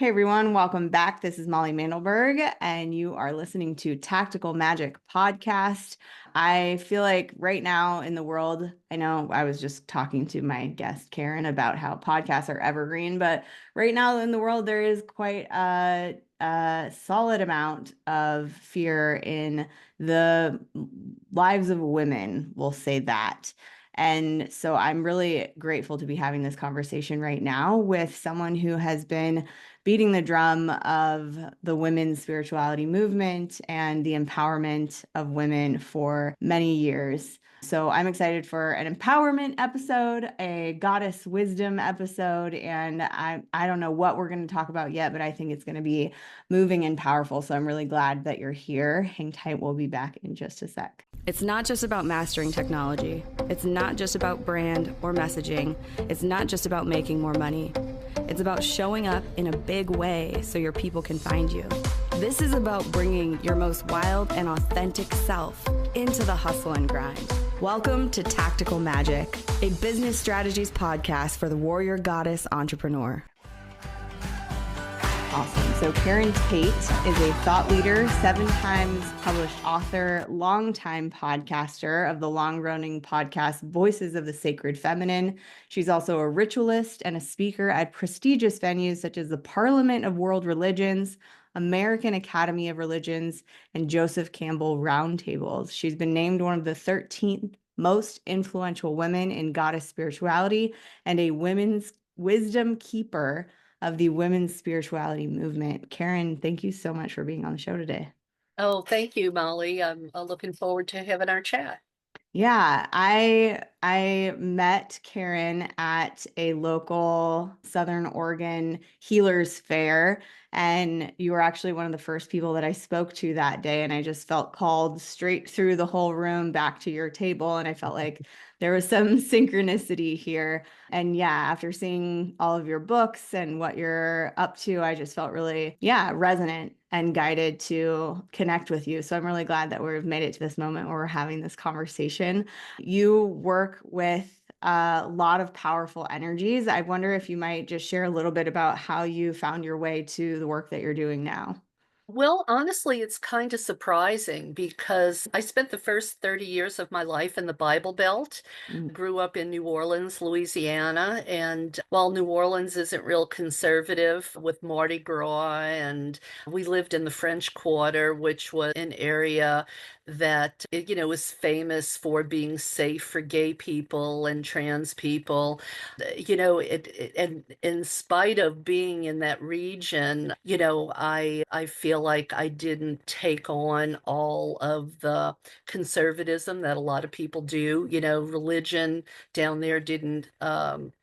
Hey everyone, welcome back. This is Molly Mandelberg, and you are listening to Tactical Magic Podcast. I feel like right now in the world, I know I was just talking to my guest Karen about how podcasts are evergreen, but right now in the world, there is quite a solid amount of fear in the lives of women, we'll say that. And so I'm really grateful to be having this conversation right now with someone who has been beating the drum of the women's spirituality movement and the empowerment of women for many years. So I'm excited for an empowerment episode, a goddess wisdom episode, and I don't know what we're going to talk about yet, but I think it's going to be moving and powerful. So I'm really glad that you're here. Hang tight, we'll be back in just a sec. It's not just about mastering technology. It's not just about brand or messaging. It's not just about making more money. It's about showing up in a big way so your people can find you. This is about bringing your most wild and authentic self into the hustle and grind. Welcome to Tactical Magic, a business strategies podcast for the warrior goddess entrepreneur. Awesome. So Karen Tate is a thought leader, 7 times published author, longtime podcaster of the long-running podcast Voices of the Sacred Feminine. She's also a ritualist and a speaker at prestigious venues such as the Parliament of World Religions, American Academy of Religions, and Joseph Campbell Roundtables. She's been named one of the 13th most influential women in goddess spirituality and a women's wisdom keeper of the women's spirituality movement. Karen, thank you so much for being on the show today. Oh, thank you, Molly. I'm looking forward to having our chat. Yeah, I met Karen at a local Southern Oregon healers fair, and you were actually one of the first people that I spoke to that day, and I just felt called straight through the whole room back to your table, and I felt like there was some synchronicity here. And yeah, after seeing all of your books and what you're up to, I just felt really, resonant and guided to connect with you. So I'm really glad that we've made it to this moment where we're having this conversation. You work with a lot of powerful energies. I wonder if you might just share a little bit about how you found your way to the work that you're doing now. Well, honestly, it's kind of surprising because I spent the first 30 years of my life in the Bible Belt. Mm. Grew up in New Orleans, Louisiana, and while New Orleans isn't real conservative with Mardi Gras, and we lived in the French Quarter, which was an area that, was famous for being safe for gay people and trans people. And in spite of being in that region, I feel like I didn't take on all of the conservatism that a lot of people do. Religion down there didn't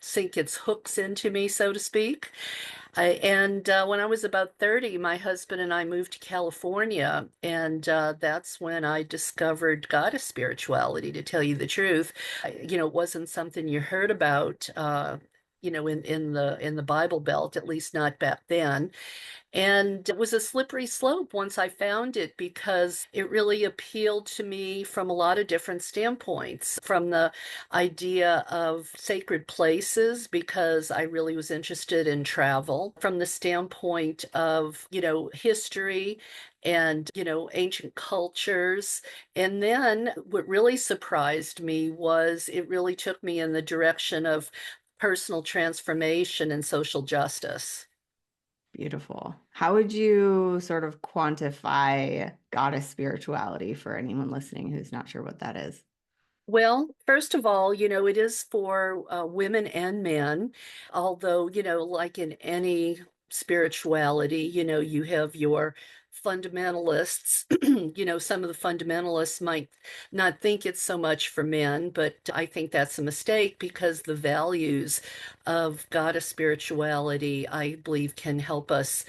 sink its hooks into me, so to speak. And when I was about 30, my husband and I moved to California, and that's when I discovered goddess spirituality, to tell you the truth. It wasn't something you heard about, in the Bible Belt, at least not back then. And it was a slippery slope once I found it because it really appealed to me from a lot of different standpoints. From the idea of sacred places, because I really was interested in travel, from the standpoint of, history and, ancient cultures. And then what really surprised me was it really took me in the direction of personal transformation and social justice. Beautiful. How would you sort of quantify goddess spirituality for anyone listening who's not sure what that is? Well, first of all, it is for women and men, although, like in any spirituality, you have your fundamentalists. Some of the fundamentalists might not think it's so much for men, but I think that's a mistake because the values of goddess spirituality, I believe, can help us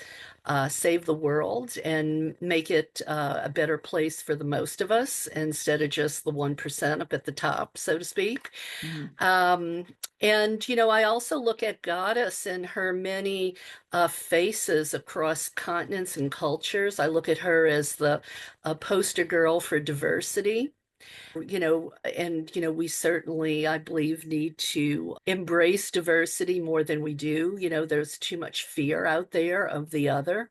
save the world and make it a better place for the most of us instead of just the 1% up at the top, so to speak. Mhm. And, I also look at goddess and her many faces across continents and cultures. I look at her as the poster girl for diversity. We certainly, I believe, need to embrace diversity more than we do. There's too much fear out there of the other.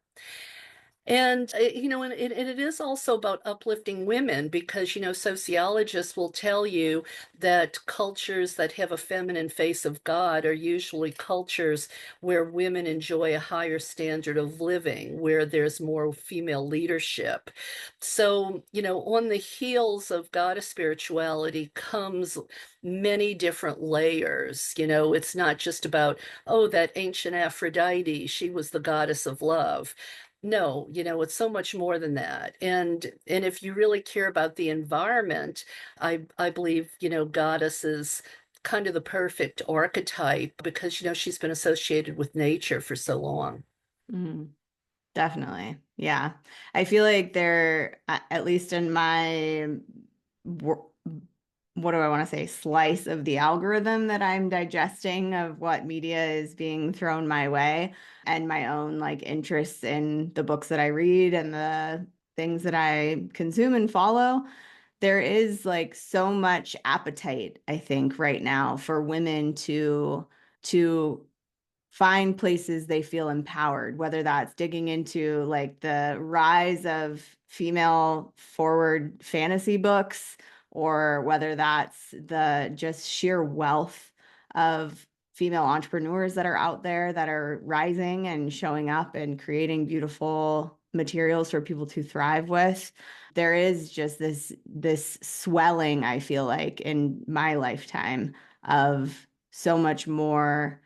And it is also about uplifting women because, sociologists will tell you that cultures that have a feminine face of God are usually cultures where women enjoy a higher standard of living, where there's more female leadership. So, on the heels of goddess spirituality comes many different layers. It's not just about, oh, that ancient Aphrodite, she was the goddess of love. No, it's so much more than that. And if you really care about the environment, I believe, goddess is kind of the perfect archetype because, she's been associated with nature for so long. Mhm. Definitely. Yeah. I feel like there, at least in my, wor- what do I want to say, slice of the algorithm that I'm digesting of what media is being thrown my way and my own like interests in the books that I read and the things that I consume and follow. There is like so much appetite, I think, right now for women to find places they feel empowered, whether that's digging into like the rise of female forward fantasy books or whether that's the just sheer wealth of female entrepreneurs that are out there that are rising and showing up and creating beautiful materials for people to thrive with. There is just this swelling, I feel like, in my lifetime of so much more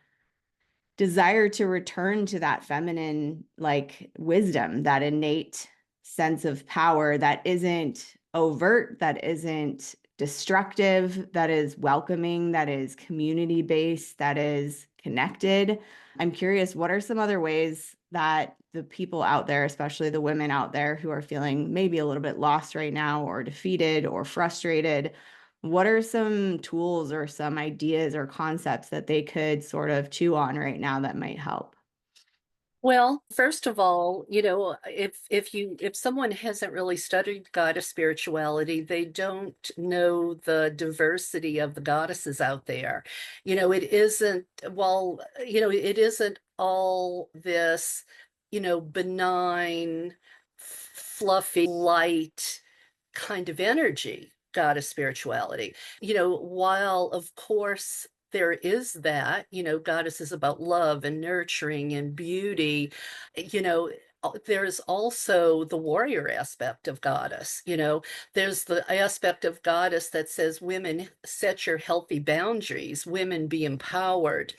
desire to return to that feminine like wisdom, that innate sense of power that isn't overt, that isn't destructive, that is welcoming, that is community based, that is connected. I'm curious, what are some other ways that the people out there, especially the women out there who are feeling maybe a little bit lost right now or defeated or frustrated, what are some tools or some ideas or concepts that they could sort of chew on right now that might help? Well, first of all, if someone hasn't really studied goddess spirituality, they don't know the diversity of the goddesses out there. It isn't, well, it isn't all this, benign, fluffy, light kind of energy, goddess spirituality. While of course there is that, goddess is about love and nurturing and beauty, you know, there's also the warrior aspect of goddess. There's the aspect of goddess that says, women, set your healthy boundaries, women be empowered.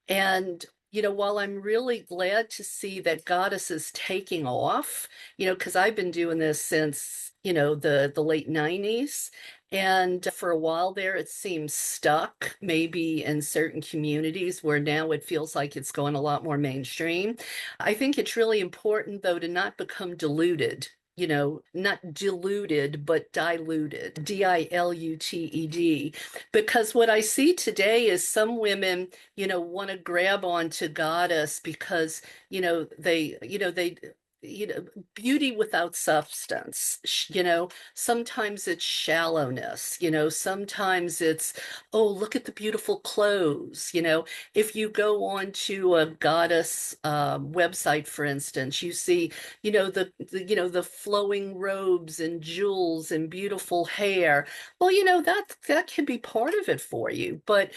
And while I'm really glad to see that Goddess is taking off, because I've been doing this since, the late 90s. And for a while there, it seems stuck, maybe in certain communities where now it feels like it's going a lot more mainstream. I think it's really important, though, to not become deluded. Not diluted, but diluted, diluted. Because what I see today is some women, want to grab onto goddess because, they, you know, beauty without substance, sometimes it's shallowness, sometimes it's, oh, look at the beautiful clothes, if you go on to a goddess website, for instance, you see, the flowing robes and jewels and beautiful hair. Well, that can be part of it for you, but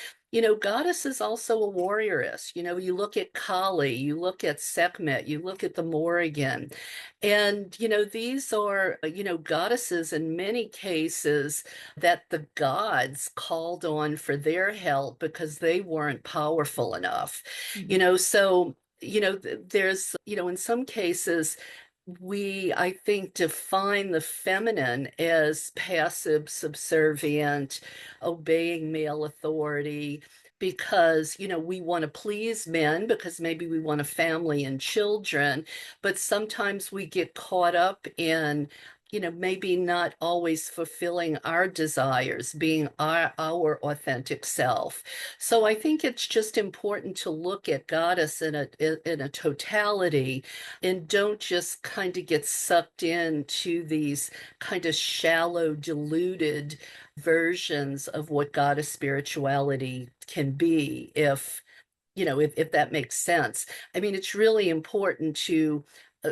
goddess is also a warrioress. You look at Kali, you look at Sekhmet, you look at the Morrigan, and these are goddesses in many cases that the gods called on for their help because they weren't powerful enough. Mhm. So there's in some cases I think, define the feminine as passive, subservient, obeying male authority because, we want to please men because maybe we want a family and children, but sometimes we get caught up in, maybe not always fulfilling our desires, being our authentic self. So I think it's just important to look at goddess in a totality, and don't just kind of get sucked into these kind of shallow, diluted versions of what goddess spirituality can be, if that makes sense. I mean, it's really important to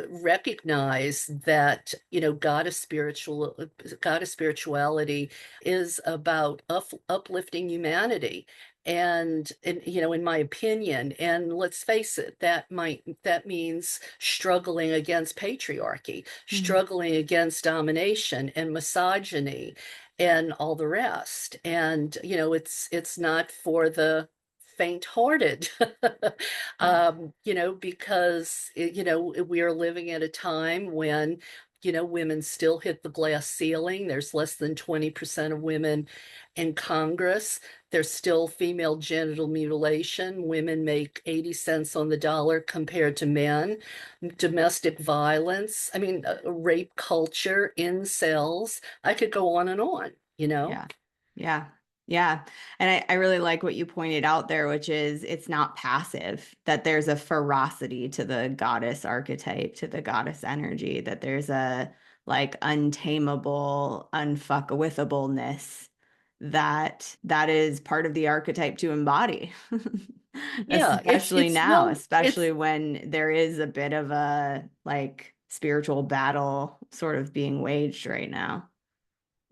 recognize that, goddess spirituality is about uplifting humanity. And in my opinion, and let's face it, that means struggling against patriarchy, Mhm. struggling against domination and misogyny and all the rest. And it's not for the faint-hearted. Yeah. Because we are living at a time when women still hit the glass ceiling. There's less than 20% of women in Congress. There's still female genital mutilation. Women make 80 cents on the dollar compared to men. Domestic violence. I mean, rape culture, incels. I could go on and on. Yeah. Yeah. Yeah. And I really like what you pointed out there, which is it's not passive, that there's a ferocity to the goddess archetype, to the goddess energy, that there's a like untamable, unfuckwithableness that is part of the archetype to embody. Yeah, it's Especially it's now, well, especially it's when there is a bit of a like spiritual battle sort of being waged right now.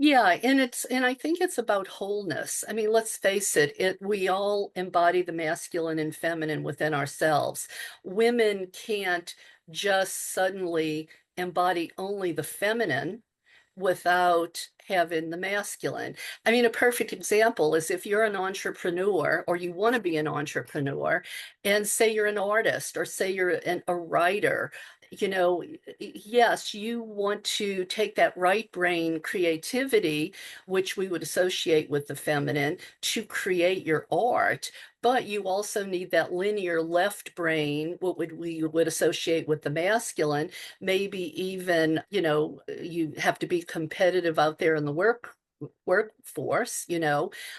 Yeah, and I think it's about wholeness. I mean, let's face it, we all embody the masculine and feminine within ourselves. Women can't just suddenly embody only the feminine without having the masculine. I mean, a perfect example is if you're an entrepreneur or you want to be an entrepreneur, and say you're an artist or say you're a writer, yes, you want to take that right brain creativity, which we would associate with the feminine, to create your art. But you also need that linear left brain, we would associate with the masculine. Maybe even, you have to be competitive out there in the workforce,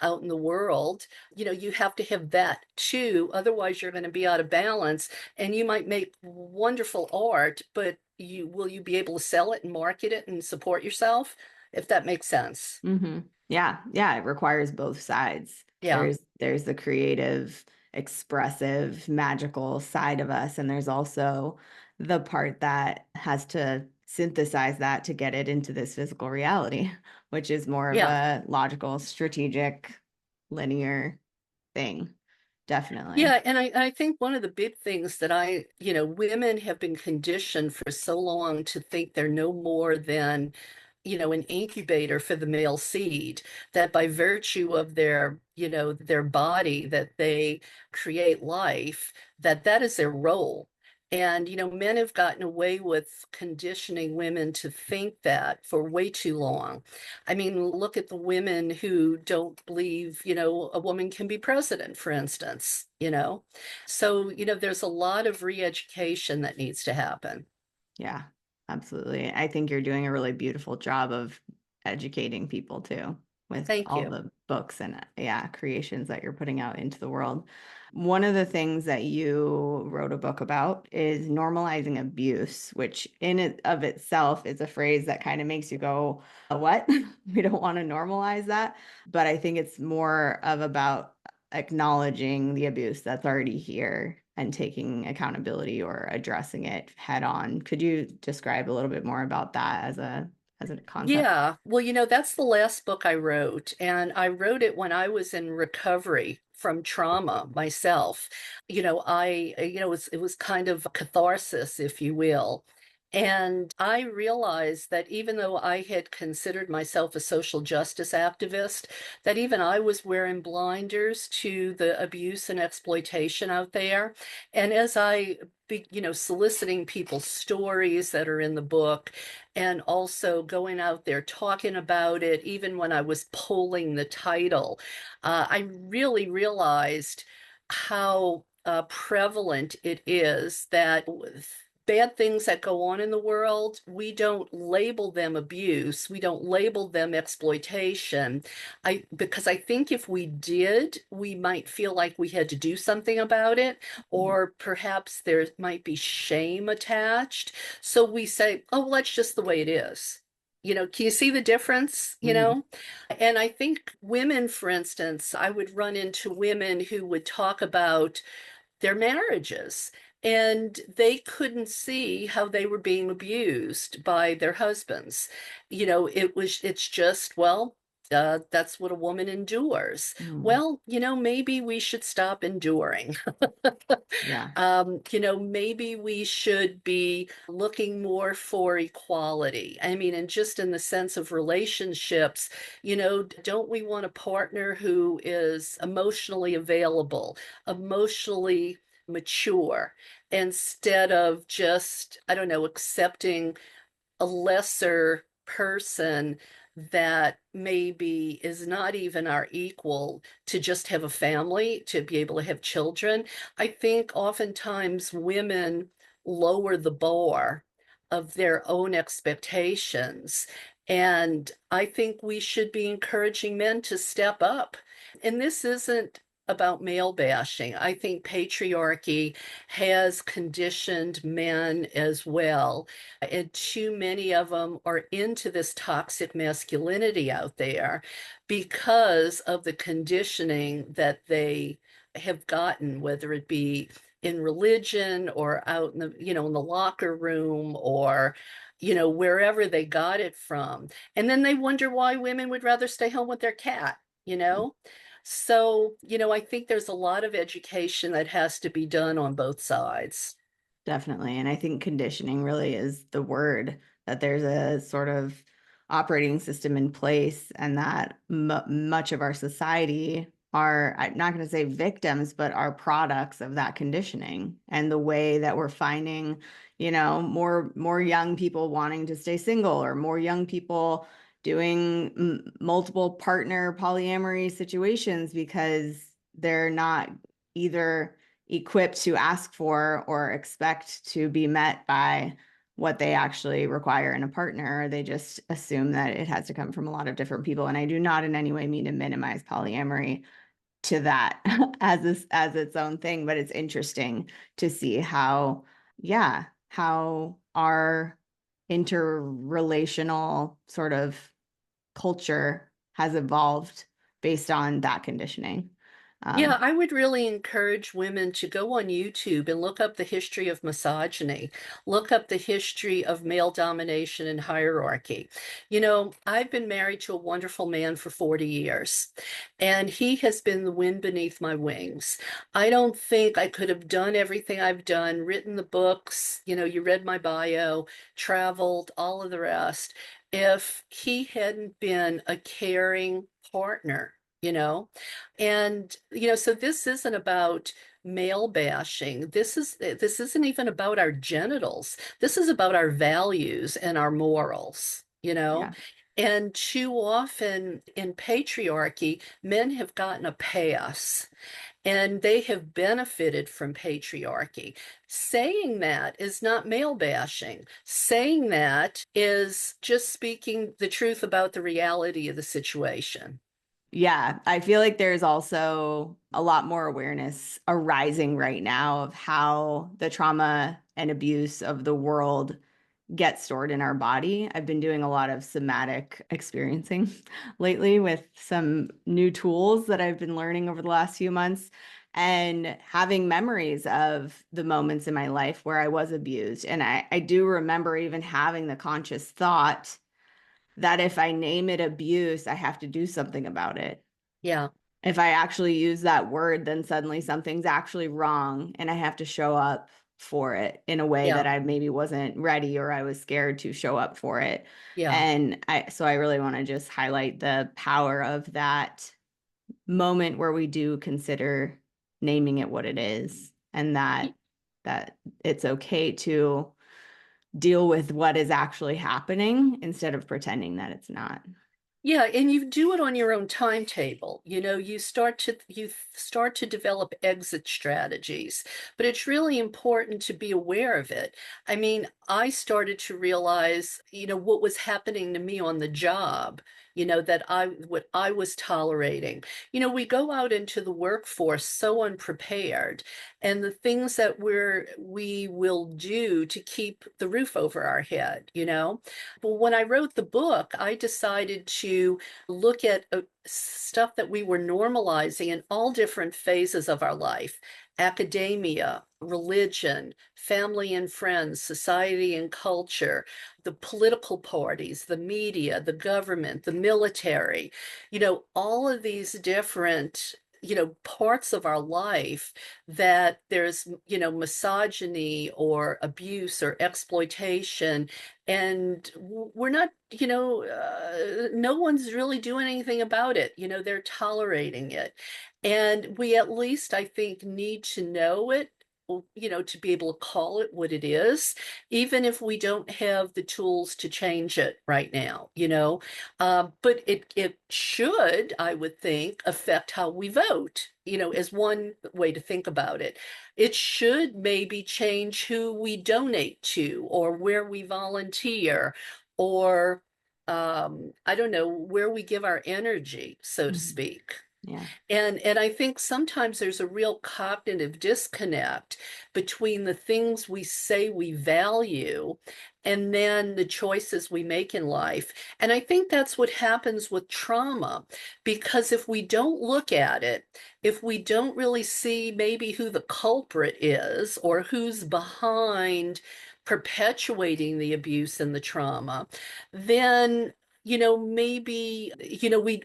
out in the world. You have to have that too. Otherwise, you're going to be out of balance, and you might make wonderful art, but will you be able to sell it and market it and support yourself, if that makes sense? Hmm. Yeah, yeah, it requires both sides. Yeah. There's the creative, expressive, magical side of us, and there's also the part that has to synthesize that to get it into this physical reality, which is more of Yeah. a logical, strategic, linear thing. Definitely. Yeah, and I think one of the big things that women have been conditioned for so long to think they're no more than, an incubator for the male seed, that by virtue of their body, that they create life, that is their role. And, men have gotten away with conditioning women to think that for way too long. I mean, look at the women who don't believe, a woman can be president, for instance. So, there's a lot of re-education that needs to happen. Yeah, absolutely. I think you're doing a really beautiful job of educating people too with Thank all you. the books and yeah, creations that you're putting out into the world. One of the things that you wrote a book about is normalizing abuse, which in it of itself is a phrase that kind of makes you go, what? We don't want to normalize that. But I think it's more of about acknowledging the abuse that's already here and taking accountability or addressing it head on. Could you describe a little bit more about that as a concept? Yeah, well, that's the last book I wrote, and I wrote it when I was in recovery from trauma myself. It was kind of a catharsis, if you will. And I realized that even though I had considered myself a social justice activist, that even I was wearing blinders to the abuse and exploitation out there. And as I soliciting people's stories that are in the book, and also going out there talking about it, even when I was polling the title, I really realized how prevalent it is that bad things that go on in the world, we don't label them abuse. We don't label them exploitation. Because I think if we did, we might feel like we had to do something about it, or perhaps there might be shame attached. So we say, oh, well, that's just the way it is. Can you see the difference? Mhm. And I think women, for instance, I would run into women who would talk about their marriages. And they couldn't see how they were being abused by their husbands. It's just, well, that's what a woman endures. Mm. Well, maybe we should stop enduring. Yeah, Maybe we should be looking more for equality. I mean, and just in the sense of relationships, don't we want a partner who is emotionally available, emotionally mature, instead of just, I don't know, accepting a lesser person that maybe is not even our equal to just have a family, to be able to have children. I think oftentimes women lower the bar of their own expectations. And I think we should be encouraging men to step up. And this isn't about male bashing. I think patriarchy has conditioned men as well, and too many of them are into this toxic masculinity out there because of the conditioning that they have gotten, whether it be in religion or out in the locker room, or wherever they got it from. And then they wonder why women would rather stay home with their cat, you know? So, I think there's a lot of education that has to be done on both sides. definitely. And I think conditioning really is the word, that there's a sort of operating system in place, and that much of our society are, I'm not going to say victims, but are products of that conditioning, and the way that we're finding, more young people wanting to stay single, or more young people doing multiple partner polyamory situations because they're not either equipped to ask for or expect to be met by what they actually require in a partner. They just assume that it has to come from a lot of different people. And I do not in any way mean to minimize polyamory to that as its own thing, but it's interesting to see how, yeah, how our interrelational sort of culture has evolved based on that conditioning. Yeah, Um, I would really encourage women to go on YouTube and look up the history of misogyny, look up the history of male domination and hierarchy. I've been married to a wonderful man for 40 years, and he has been the wind beneath my wings. I don't think I could have done everything I've done, written the books, you read my bio, traveled, all of the rest, if he hadn't been a caring partner. And, so this isn't about male bashing. This isn't even about our genitals. This is about our values and our morals. yeah. And too often in patriarchy, men have gotten a pass, and they have benefited from patriarchy. Saying that is not male bashing. Saying that is just speaking the truth about the reality of the situation. Yeah, I feel like there's also a lot more awareness arising right now of how the trauma and abuse of the world gets stored in our body. I've been doing a lot of somatic experiencing lately with some new tools that I've been learning over the last few months, and having memories of the moments in my life where I was abused. And I do remember even having the conscious thought that if I name it abuse, I have to do something about it. Yeah, If I actually use that word, then suddenly something's actually wrong and I have to show up for it in a way yeah, that I maybe wasn't ready, or I was scared to show up for it. yeah. And I really want to just highlight the power of that moment where we do consider naming it what it is, and that it's okay to deal with what is actually happening instead of pretending that it's not. Yeah, and you do it on your own timetable. You start to develop exit strategies, but it's really important to be aware of it. I mean, I started to realize, what was happening to me on the job, that what I was tolerating. We go out into the workforce so unprepared, and the things that we will do to keep the roof over our head. Well, when I wrote the book, I decided to look at stuff that we were normalizing in all different phases of our life: academia, religion, family and friends, society and culture, the political parties, the media, the government, the military, all of these different parts of our life that there's misogyny or abuse or exploitation, and we're not, no one's really doing anything about it. They're tolerating it. And we at least, I think, need to know it, to be able to call it what it is, even if we don't have the tools to change it right now. But it should, I would think, affect how we vote, as one way to think about it. It should maybe change who we donate to or where we volunteer, or I don't know, where we give our energy, so to Mhm. speak. Yeah. And I think sometimes there's a real cognitive disconnect between the things we say we value and then the choices we make in life. And I think that's what happens with trauma, because if we don't look at it, if we don't really see maybe who the culprit is or who's behind perpetuating the abuse and the trauma, then maybe,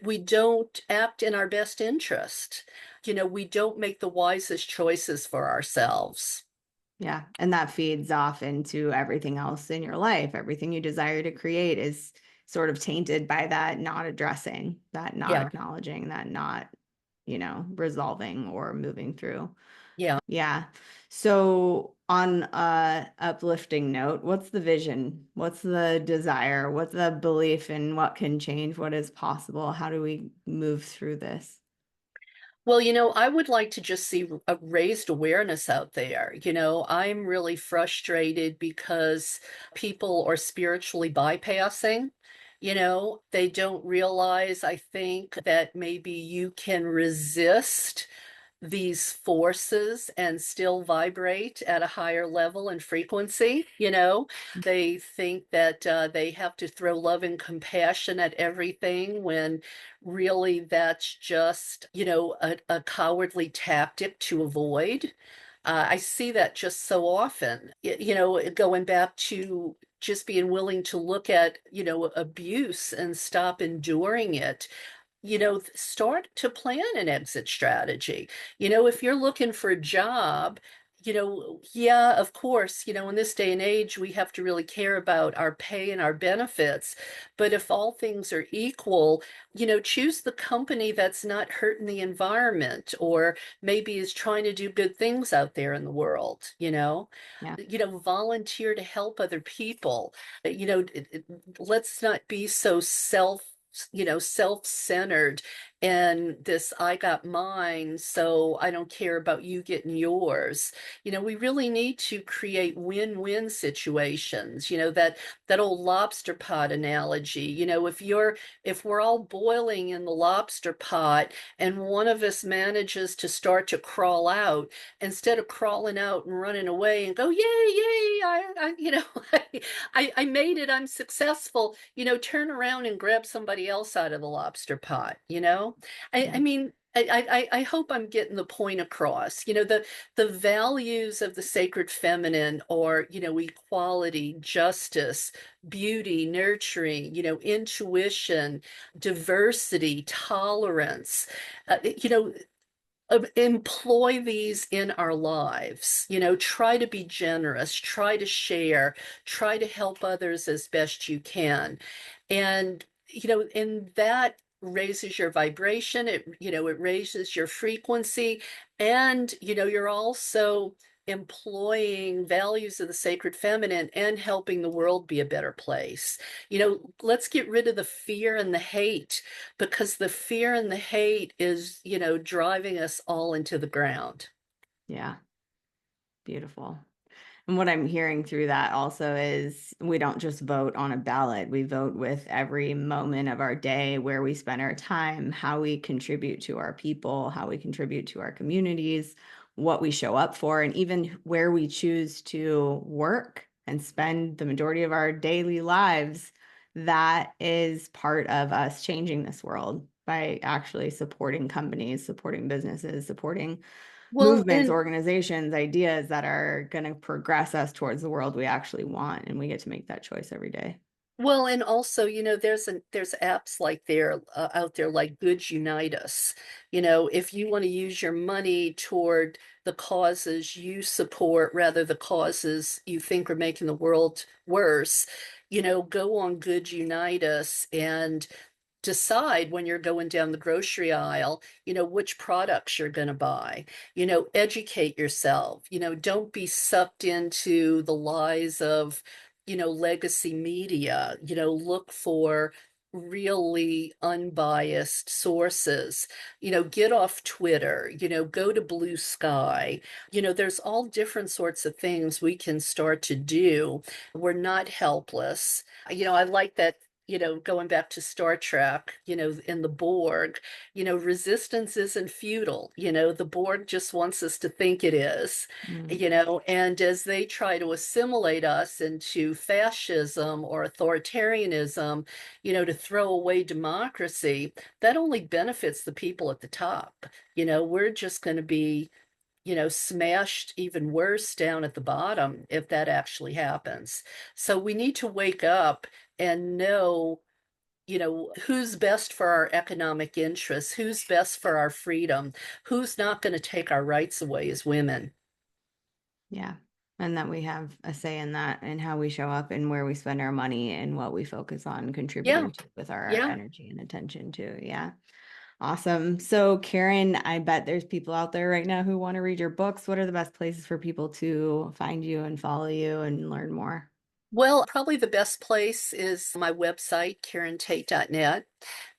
we don't act in our best interest. We don't make the wisest choices for ourselves. Yeah. And that feeds off into everything else in your life. Everything you desire to create is sort of tainted by that not addressing, that not Yeah, acknowledging, that not, resolving or moving through. yeah. Yeah. So on a uplifting note, what's the vision? What's the desire? What's the belief in what can change? What is possible? How do we move through this? Well, I would like to just see a raised awareness out there. I'm really frustrated because people are spiritually bypassing. They don't realize, I think, that maybe you can resist these forces and still vibrate at a higher level and frequency. They think that they have to throw love and compassion at everything, when really that's just, a cowardly tactic to avoid. I see that just so often. Going back to just being willing to look at, abuse and stop enduring it. Start to plan an exit strategy. If you're looking for a job, yeah, of course, in this day and age, we have to really care about our pay and our benefits. But if all things are equal, choose the company that's not hurting the environment, or maybe is trying to do good things out there in the world. Yeah. Volunteer to help other people. Let's not be so self-centered, and this I got mine, so I don't care about you getting yours. We really need to create win-win situations. That old lobster pot analogy. If we're all boiling in the lobster pot and one of us manages to start to crawl out, instead of crawling out and running away and go, yay, yay, I made it, I'm successful, turn around and grab somebody else out of the lobster pot. I Yeah. mean, I hope I'm getting the point across. The values of the sacred feminine are, equality, justice, beauty, nurturing, intuition, diversity, tolerance. You know, employ these in our lives. Try to be generous, try to share, try to help others as best you can. And that raises your vibration, it raises your frequency, and you're also employing values of the sacred feminine and helping the world be a better place. Let's get rid of the fear and the hate, because the fear and the hate is, driving us all into the ground. Yeah. Beautiful. And what I'm hearing through that also is we don't just vote on a ballot. We vote with every moment of our day, where we spend our time, how we contribute to our people, how we contribute to our communities, what we show up for, and even where we choose to work and spend the majority of our daily lives. That is part of us changing this world by actually supporting companies, supporting businesses, supporting Well, movements, and organizations, ideas that are going to progress us towards the world we actually want. And we get to make that choice every day. Well, and also, there's apps like there out there like Goods Unite Us. If you want to use your money toward the causes you support rather the causes you think are making the world worse, go on Goods Unite Us and decide when you're going down the grocery aisle, which products you're going to buy. Educate yourself. Don't be sucked into the lies of, legacy media. Look for really unbiased sources. Get off Twitter, go to Blue Sky. There's all different sorts of things we can start to do. We're not helpless. I like that, going back to Star Trek, in the Borg, resistance isn't futile. The Borg just wants us to think it is, Mm. and as they try to assimilate us into fascism or authoritarianism, to throw away democracy, that only benefits the people at the top. We're just going to be, smashed even worse down at the bottom if that actually happens. So we need to wake up and know, who's best for our economic interests, who's best for our freedom, who's not going to take our rights away as women. Yeah. And that we have a say in that, and how we show up and where we spend our money and what we focus on Yeah, contributing to with our yeah. energy and attention to. Yeah. Awesome. So, Karen, I bet there's people out there right now who want to read your books. What are the best places for people to find you and follow you and learn more? Well, probably the best place is my website, KarenTate.net.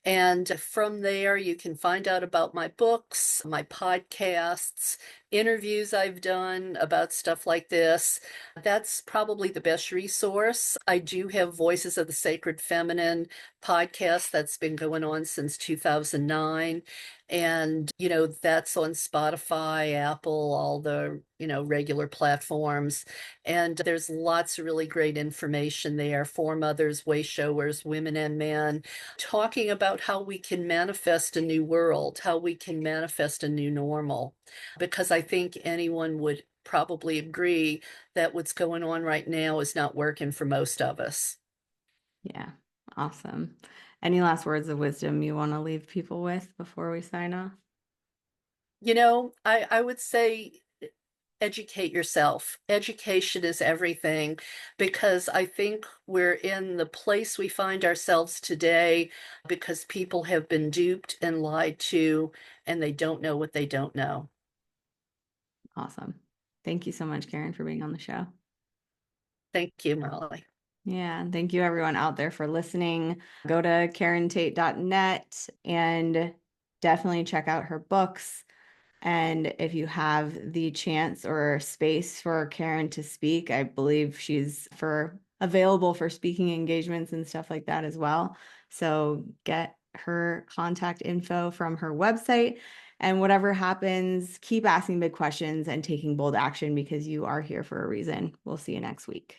And from there, you can find out about my books, my podcasts, interviews I've done about stuff like this. That's probably the best resource. I do have Voices of the Sacred Feminine podcast that's been going on since 2009. And, that's on Spotify, Apple, all the, regular platforms. And there's lots of really great information there for mothers, way showers, women and men, talking about how we can manifest a new world, how we can manifest a new normal. Because I think anyone would probably agree that what's going on right now is not working for most of us. Yeah. Awesome. Any last words of wisdom you want to leave people with before we sign off? I would say educate yourself. Education is everything, because I think we're in the place we find ourselves today because people have been duped and lied to, and they don't know what they don't know. Awesome. Thank you so much, Karen, for being on the show. Thank you, Molly. Yeah, and thank you everyone out there for listening. Go to KarenTate.net and definitely check out her books. And if you have the chance or space for Karen to speak, I believe she's available for speaking engagements and stuff like that as well. So get her contact info from her website. And whatever happens, keep asking big questions and taking bold action, because you are here for a reason. We'll see you next week.